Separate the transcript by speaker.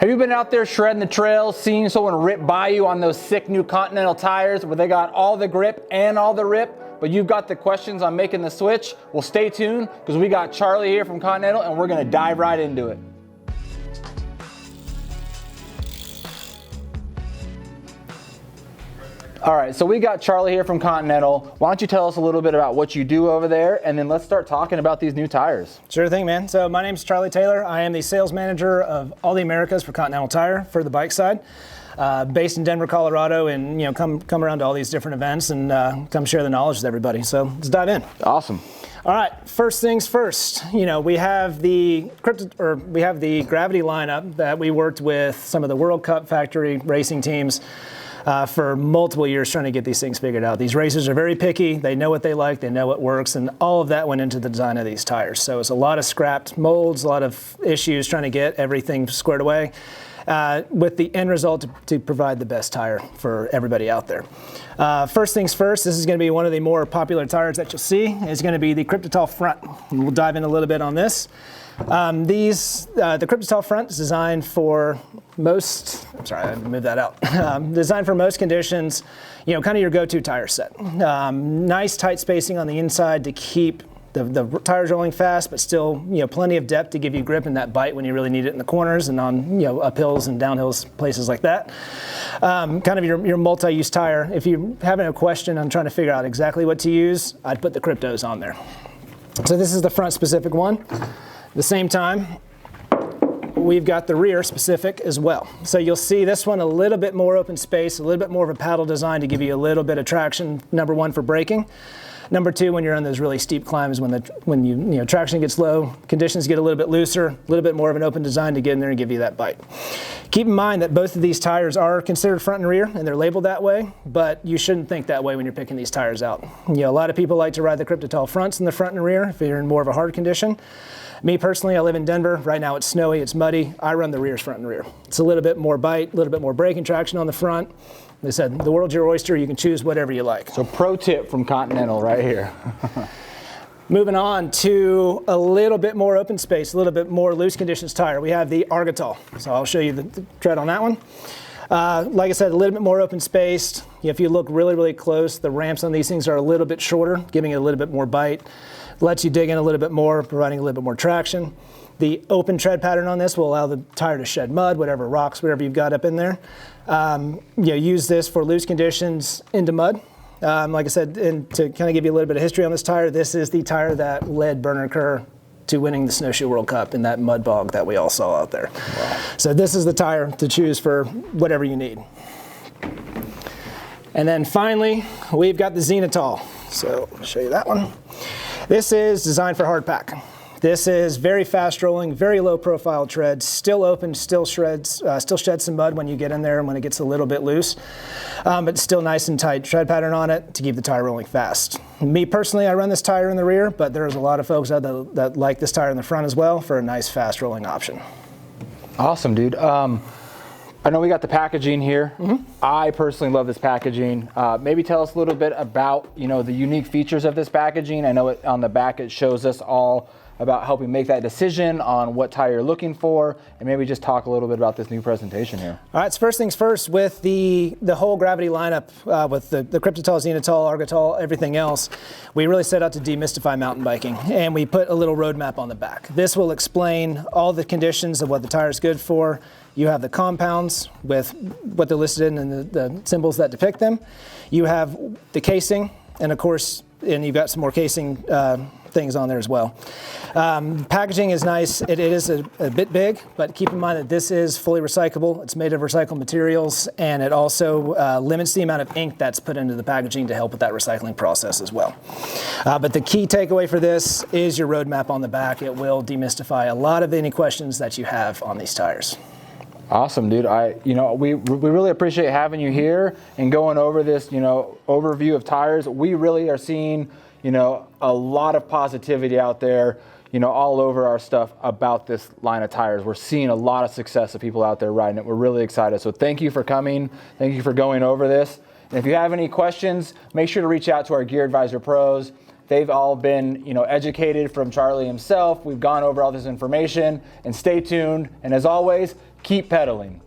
Speaker 1: Have you been out there shredding the trails, seeing someone rip by you on those sick new Continental tires where they got all the grip and all the rip, but you've got the questions on making the switch? Well, stay tuned, because we got Charlie here from Continental and we're gonna dive right into it. All right, so we got Charlie here from Continental. Why don't you tell us a little bit about what you do over there, and then let's start talking about these new tires.
Speaker 2: Sure thing, man. So my name's Charlie Taylor. I am the sales manager of all the Americas for Continental Tire for the bike side. Based in Denver, Colorado, and come around to all these different events and come share the knowledge with everybody. So let's dive in.
Speaker 1: Awesome.
Speaker 2: All right, first things first. We have the Gravity lineup that we worked with some of the World Cup factory racing teams for multiple years trying to get these things figured out. These racers are very picky. They know what they like. They know what works, and all of that went into the design of these tires. So it's a lot of scrapped molds, a lot of issues trying to get everything squared away. With the end result to provide the best tire for everybody out there. First things first, this is going to be one of the more popular tires that you'll see. It's going to be the Kryptotal Front. We'll dive in a little bit on this. The Kryptotal Front is designed for most, I had to move that out. Designed for most conditions, kind of your go-to tire set. Nice tight spacing on the inside to keep the tires rolling fast, but still, plenty of depth to give you grip in that bite when you really need it in the corners and on, uphills and downhills, places like that. Kind of your multi-use tire. If you're having a question on trying to figure out exactly what to use, I'd put the Kryptos on there. So this is the front specific one. At the same time, we've got the rear specific as well. So you'll see this one a little bit more open space, a little bit more of a paddle design to give you a little bit of traction, number one, for braking. Number two, when you're on those really steep climbs, when traction gets low, conditions get a little bit looser, a little bit more of an open design to get in there and give you that bite. Keep in mind that both of these tires are considered front and rear, and they're labeled that way, but you shouldn't think that way when you're picking these tires out. A lot of people like to ride the Kryptotal fronts in the front and rear if you're in more of a hard condition. Me personally, I live in Denver. Right now it's snowy, it's muddy. I run the rears front and rear. It's a little bit more bite, a little bit more braking traction on the front. They said, the world's your oyster, you can choose whatever you like.
Speaker 1: So pro tip from Continental right here.
Speaker 2: Moving on to a little bit more open space, a little bit more loose conditions tire. We have the Argotal. So I'll show you the tread on that one. Like I said, a little bit more open spaced. If you look really, really close, the ramps on these things are a little bit shorter, giving it a little bit more bite. Lets you dig in a little bit more, providing a little bit more traction. The open tread pattern on this will allow the tire to shed mud, whatever rocks, whatever you've got up in there. Use this for loose conditions into mud. Like I said, and to kind of give you a little bit of history on this tire, this is the tire that led Bernard Kerr to winning the Snowshoe World Cup in that mud bog that we all saw out there. Wow. So this is the tire to choose for whatever you need. And then finally, we've got the Xynotal. So I'll show you that one. This is designed for hard pack. This is very fast rolling, very low profile tread, still open, still sheds some mud when you get in there and when it gets a little bit loose, but still nice and tight tread pattern on it to keep the tire rolling fast. Me personally, I run this tire in the rear, but there's a lot of folks out there that like this tire in the front as well for a nice fast rolling option.
Speaker 1: Awesome, dude. I know we got the packaging here. Mm-hmm. I personally love this packaging. Maybe tell us a little bit about the unique features of this packaging. I know on the back it shows us all about helping make that decision on what tire you're looking for, and maybe just talk a little bit about this new presentation here.
Speaker 2: All right, so first things first, with the whole Gravity lineup, with the Kryptotal, Xynotal, Argotal, everything else, we really set out to demystify mountain biking, and we put a little roadmap on the back. This will explain all the conditions of what the tire is good for. You have the compounds with what they're listed in and the symbols that depict them. You have the casing, and of course, and you've got some more casing things on there as well. Packaging is nice. It is a bit big, but keep in mind that this is fully recyclable. It's made of recycled materials, and it also limits the amount of ink that's put into the packaging to help with that recycling process as well. But the key takeaway for this is your roadmap on the back. It will demystify a lot of any questions that you have on these tires.
Speaker 1: Awesome, dude. We really appreciate having you here and going over this, overview of tires. We really are seeing, a lot of positivity out there, all over our stuff about this line of tires. We're seeing a lot of success of people out there riding it. We're really excited. So thank you for coming. Thank you for going over this. And if you have any questions, make sure to reach out to our Gear Advisor pros. They've all been, educated from Charlie himself. We've gone over all this information, and stay tuned. And as always, keep pedaling.